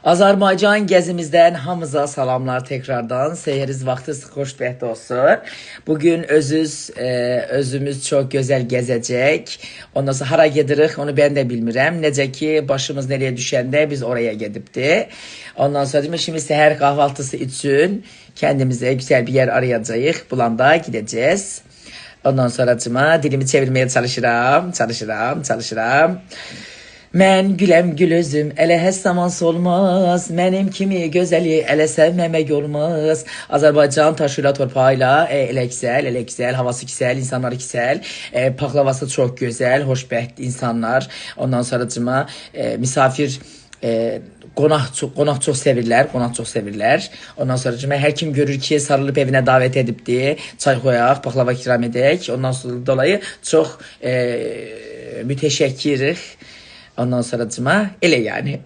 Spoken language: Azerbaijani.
Azərbaycan gəzimizdən hamıza salamlar tekrardan. Seyiriz vaxtınız xoşbəxt olsun. Bugün özümüz çox gözəl gəzəcək. Ondan sonra hara gedirik onu ben de bilmirəm. Necə ki başımız nereye düşəndə biz oraya gedibdi. Ondan sonra şimdi səhər kahvaltısı için kendimize güzel bir yer arayacağıq. Bulanda gideceğiz. Ondan sonra dilimi çevirmeye çalışıram. Mən güləm gül özüm, elə həs zaman solmaz. Mənim kimi gözəli elə sevməmək olmaz. Azərbaycan taşıyla torpağıyla elə güzel, havası güzel, insanları güzel. Paklavası çok güzel, hoşbəxt insanlar. Ondan sonra misafir qonaq çox sevirlər. Ondan sonra hər kim görür ki, sarılıb evinə davət edibdi, çay qoyaq, paklava ikram edək. Ondan sonra dolayı çox müteşəkkirik. Ondan sonra elə yani.